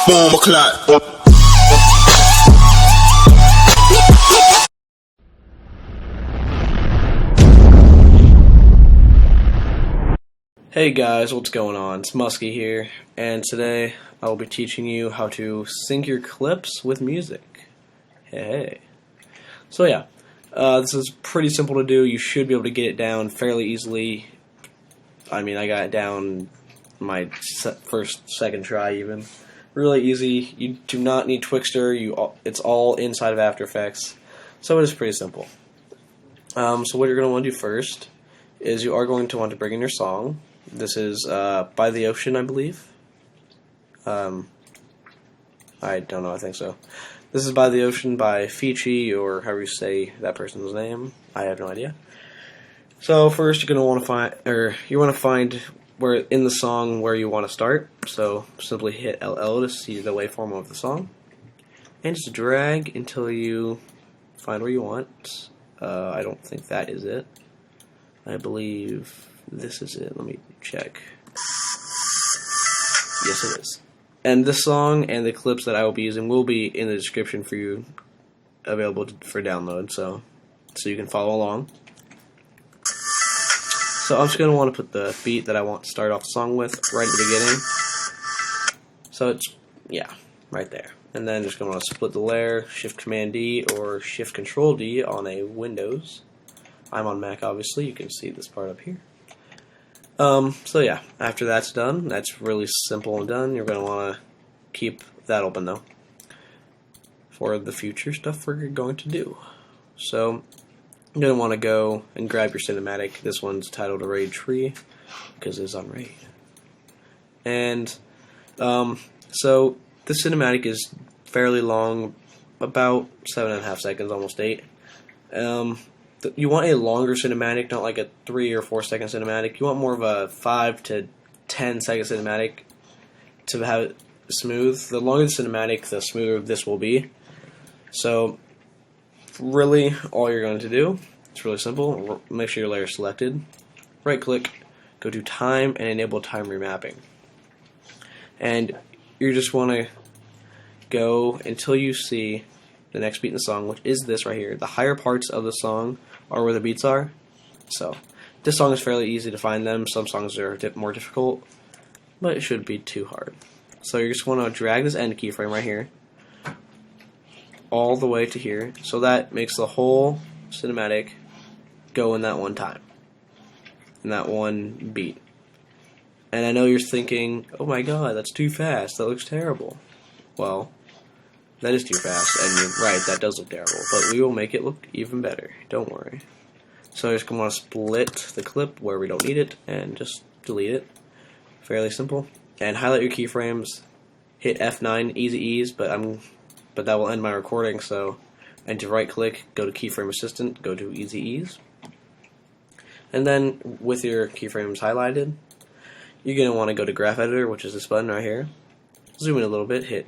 Bomb clot. Hey guys, what's going on? It's Muskii here, and today I will be teaching you how to sync your clips with music. Hey. So yeah, this is pretty simple to do. You should be able to get it down fairly easily. I mean, I got it down my second try even. Really easy. You do not need Twixtor. It's all inside of After Effects, so it is pretty simple. So what you're going to want to do first is you are going to want to bring in your song. This is By the Ocean, I believe. I don't know, I think so. This is By the Ocean by Fichi, or however you say that person's name. I have no idea. So first you're gonna want to find where in the song where you want to start. So simply hit LL to see the waveform of the song. And just drag until you find where you want. I don't think that is it. I believe this is it. Let me check. Yes, it is. And this song and the clips that I will be using will be in the description for you, available for download, so you can follow along. So I'm just going to want to put the beat that I want to start off the song with right at the beginning. So it's, yeah, right there. And then just going to want to split the layer, Shift-Command-D or Shift-Control-D on a Windows. I'm on Mac, obviously. You can see this part up here. So yeah, after that's done, that's really simple and done. You're going to want to keep that open though for the future stuff we're going to do. So you're going to want to go and grab your cinematic. This one's titled Raid Tree because it's on Raid. And so the cinematic is fairly long, about 7.5 seconds, almost 8. You want a longer cinematic, not like a 3 or 4 second cinematic. You want more of a 5 to 10 second cinematic to have it smooth. The longer the cinematic, the smoother this will be. So really all you're going to do, it's really simple. Make sure your layer is selected. Right click, go to time and enable time remapping. And you just want to go until you see the next beat in the song, which is this right here. The higher parts of the song are where the beats are. So this song is fairly easy to find them. Some songs are more difficult, but it shouldn't be too hard. So you just want to drag this end keyframe right here all the way to here, so that makes the whole cinematic go in that one time, in that one beat. And I know you're thinking, oh my god, that's too fast, that looks terrible. Well, that is too fast, and you're right, that does look terrible, but we will make it look even better, don't worry. So I just want to split the clip where we don't need it, and just delete it. Fairly simple. And highlight your keyframes, hit F9, easy ease, but that will end my recording, so, and to right click, go to Keyframe Assistant, go to easy ease. And then, with your keyframes highlighted, you're going to want to go to Graph Editor, which is this button right here. Zoom in a little bit,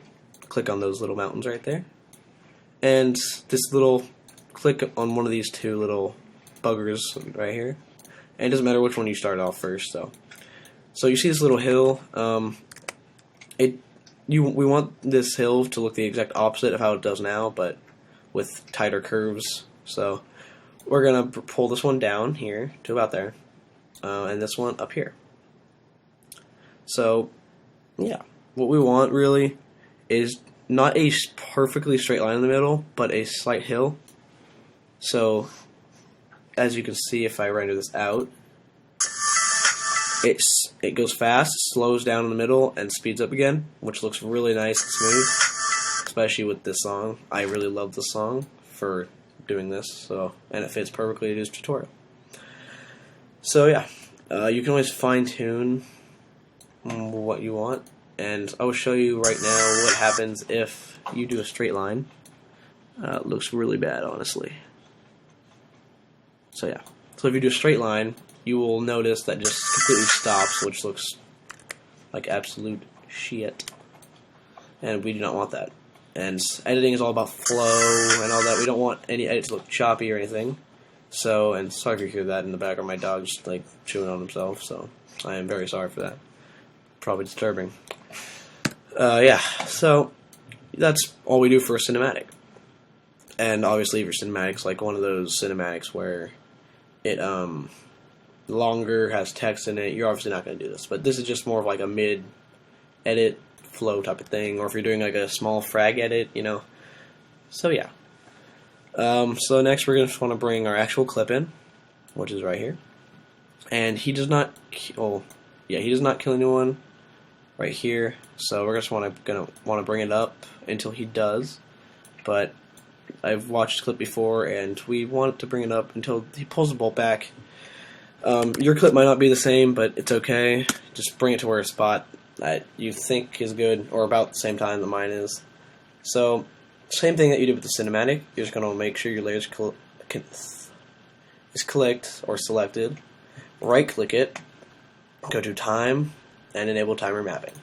click on those little mountains right there, and click on one of these two little buggers right here, and it doesn't matter which one you start off first. So you see this little hill. We want this hill to look the exact opposite of how it does now, but with tighter curves. So we're gonna pull this one down here to about there, and this one up here. So yeah, what we want really is not a perfectly straight line in the middle, but a slight hill. So, as you can see, if I render this out, it goes fast, slows down in the middle, and speeds up again, which looks really nice and smooth, especially with this song. I really love this song for doing this, and it fits perfectly into this tutorial. So yeah, you can always fine-tune what you want. And I will show you right now what happens if you do a straight line. It looks really bad, honestly. So yeah. So if you do a straight line, you will notice that just completely stops, which looks like absolute shit. And we do not want that. And editing is all about flow and all that. We don't want any edit to look choppy or anything. So, and sorry if you hear that in the background. My dog's like chewing on himself, so I am very sorry for that. Probably disturbing. Yeah, so that's all we do for a cinematic. And obviously, if your cinematic's like one of those cinematics where it longer, has text in it, you're obviously not going to do this. But this is just more of like a mid-edit flow type of thing, or if you're doing like a small frag edit, you know. So yeah. So next we're going to want to bring our actual clip in, which is right here. And he does not, he does not kill anyone right here. So we're just want to bring it up until he does. But I've watched the clip before, and we want to bring it up until he pulls the bolt back. Your clip might not be the same, but it's okay. Just bring it to where a spot that you think is good, or about the same time that mine is. So, same thing that you did with the cinematic. You're just going to make sure your layer is clicked or selected. Right-click it, go to Time, and enable timer mapping.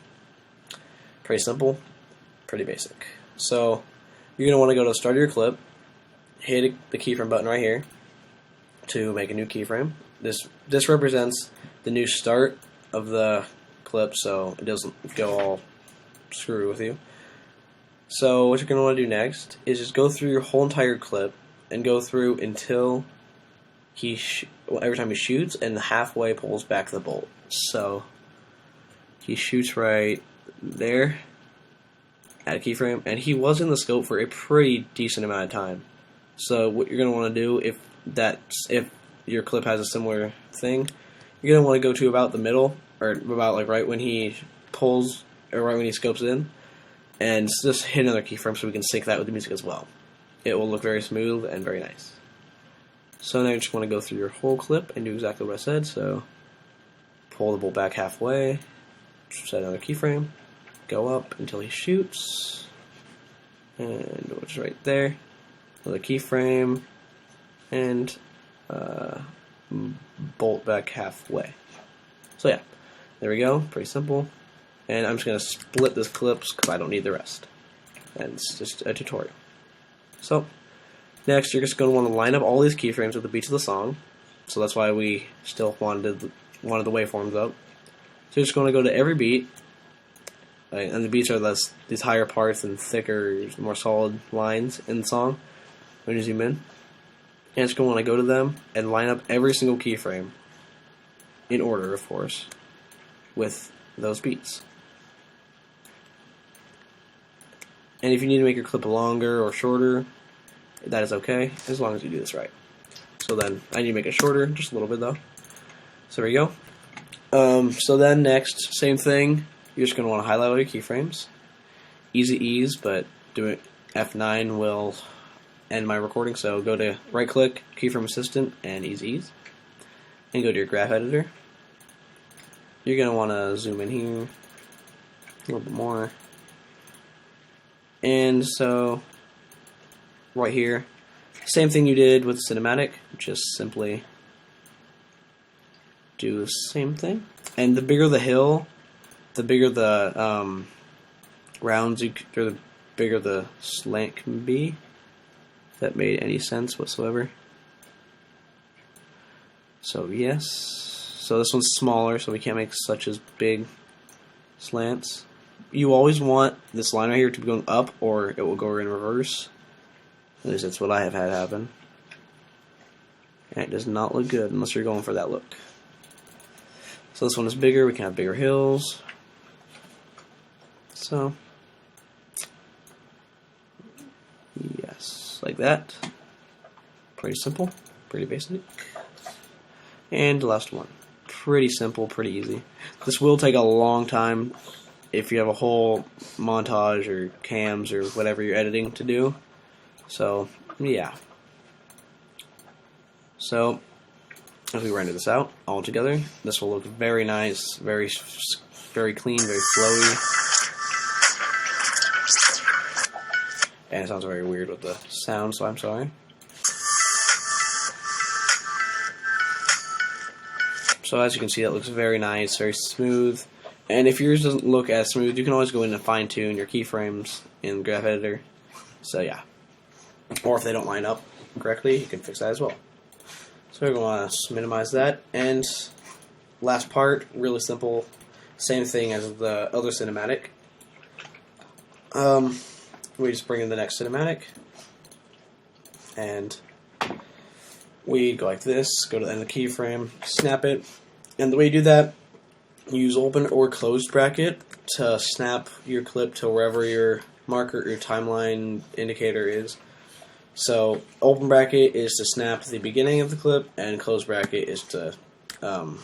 Pretty simple, pretty basic. So, you're going to want to go to the start of your clip, hit the keyframe button right here to make a new keyframe. This represents the new start of the clip, so it doesn't go all screwy with you. So what you're going to want to do next is just go through your whole entire clip and go through until every time he shoots and halfway pulls back the bolt. So he shoots right there, add a keyframe, and he was in the scope for a pretty decent amount of time. So what you're going to want to do if your clip has a similar thing, you're going to want to go to about the middle, or about like right when he pulls, or right when he scopes in, and just hit another keyframe so we can sync that with the music as well. It will look very smooth and very nice. So now you just want to go through your whole clip and do exactly what I said. So pull the bolt back halfway, set another keyframe, go up until he shoots, and it's right there. Another keyframe, and bolt back halfway. So yeah, there we go, pretty simple. And I'm just going to split this clips because I don't need the rest. And it's just a tutorial. So, next you're just going to want to line up all these keyframes with the beats of the song. So that's why we still wanted the waveforms up. So you're just going to go to every beat, right, and the beats are these higher parts and thicker, more solid lines in the song when you zoom in. And it's going to want to go to them and line up every single keyframe in order, of course, with those beats. And if you need to make your clip longer or shorter, that is okay, as long as you do this right. So then, I need to make it shorter, just a little bit though. So there you go. So then next, same thing, you're just going to want to highlight all your keyframes. Easy ease, but doing F9 will end my recording, so go to right click, keyframe assistant, and easy ease. And go to your graph editor. You're going to want to zoom in here a little bit more. And so, right here, same thing you did with cinematic, just simply do the same thing. And the bigger the hill, the bigger the rounds, or the bigger the slant can be. If that made any sense whatsoever. So yes, so this one's smaller, so we can't make such as big slants. You always want this line right here to be going up, or it will go in reverse. At least that's what I have had happen. And it does not look good unless you're going for that look. So this one is bigger, we can have bigger hills. So, yes, like that. Pretty simple, pretty basic. And the last one. Pretty simple, pretty easy. This will take a long time if you have a whole montage or cams or whatever you're editing to do. So, yeah. So, if we render this out all together, this will look very nice, very clean, very flowy. And it sounds very weird with the sound, so I'm sorry. So as you can see, it looks very nice, very smooth. And if yours doesn't look as smooth, you can always go in and fine-tune your keyframes in the graph editor. So yeah. Or if they don't line up correctly, you can fix that as well. So we're going to minimize that. And last part, really simple. Same thing as the other cinematic. we just bring in the next cinematic, and we go like this, go to the end of the keyframe, snap it, and the way you do that, you use open or closed bracket to snap your clip to wherever your marker, your timeline indicator is. So open bracket is to snap the beginning of the clip, and closed bracket is to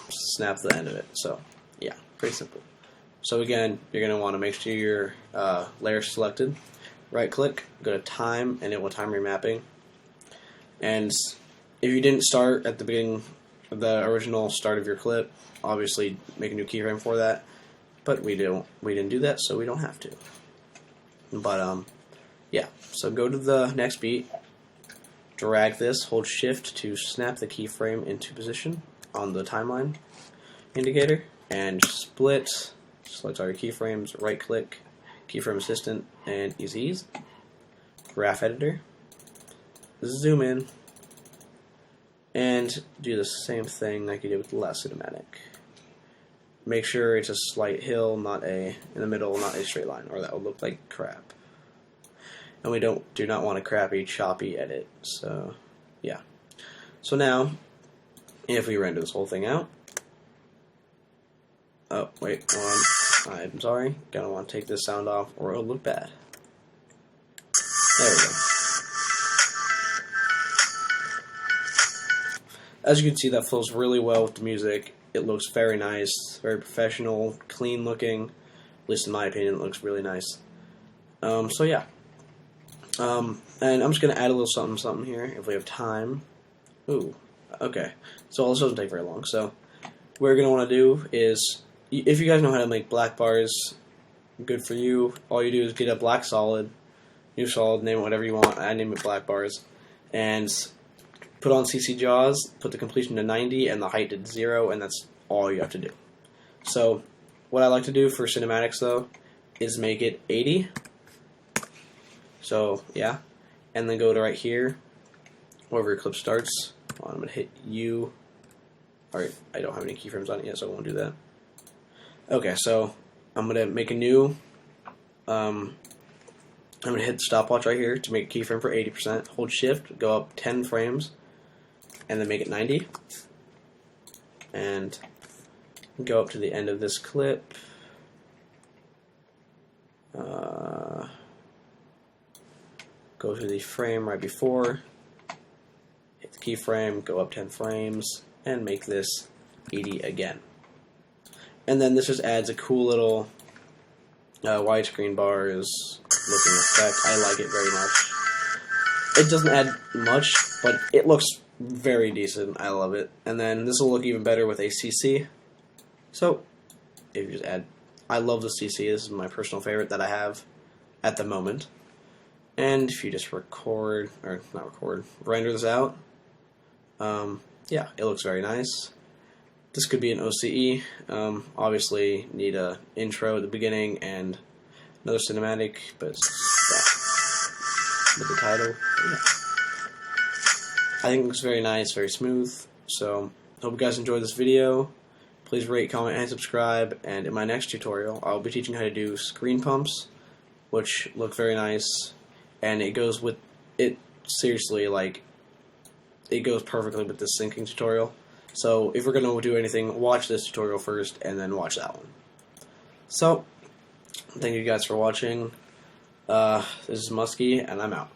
snap the end of it. So yeah, pretty simple. So again, you're going to want to make sure your layer is selected. Right click, go to time, and it will time your mapping. And if you didn't start at the beginning of the original start of your clip, obviously make a new keyframe for that. But we didn't do that, so we don't have to. But yeah, so go to the next beat, drag this, hold shift to snap the keyframe into position on the timeline indicator, and split, select all your keyframes, right click, keyframe assistant, and ease, graph editor, zoom in, and do the same thing like you did with the last cinematic. Make sure it's a slight hill, not in the middle, not a straight line, or that will look like crap. And we do not want a crappy, choppy edit. So, yeah. So now, if we render this whole thing out, oh wait, hold on. I'm sorry. Gonna want to take this sound off, or it'll look bad. There we go. As you can see, that flows really well with the music. It looks very nice, very professional, clean looking. At least in my opinion, it looks really nice. So yeah. And I'm just going to add a little something here if we have time. Ooh, okay. So this doesn't take very long. So what we're going to want to do is, if you guys know how to make black bars, good for you. All you do is get a black solid, new solid, name it whatever you want. I name it black bars. And put on CC Jaws, put the completion to 90 and the height to 0, and that's all you have to do. So what I like to do for cinematics though is make it 80. So yeah, and then go to right here, wherever your clip starts. I'm going to hit U. Alright, I don't have any keyframes on it yet, so I won't do that. Okay, so I'm going to make a new, I'm going to hit the stopwatch right here to make a keyframe for 80%. Hold shift, go up 10 frames, and then make it 90. And go up to the end of this clip. Go to the frame right before, hit the keyframe, go up 10 frames, and make this 80 again. And then this just adds a cool little widescreen bars looking effect. I like it very much. It doesn't add much, but it looks very decent. I love it. And then this will look even better with a CC. So, if you just add, I love the CC. This is my personal favorite that I have at the moment. And if you just render this out, yeah, it looks very nice. This could be an OCE. Obviously, need a intro at the beginning and another cinematic, but yeah, with the title. Yeah. I think it looks very nice, very smooth. So, hope you guys enjoyed this video. Please rate, comment, and subscribe. And in my next tutorial, I'll be teaching how to do screen pumps, which look very nice. And it goes with it, seriously, like, it goes perfectly with this syncing tutorial. So if we're going to do anything, watch this tutorial first and then watch that one. So, thank you guys for watching. This is Muskii, and I'm out.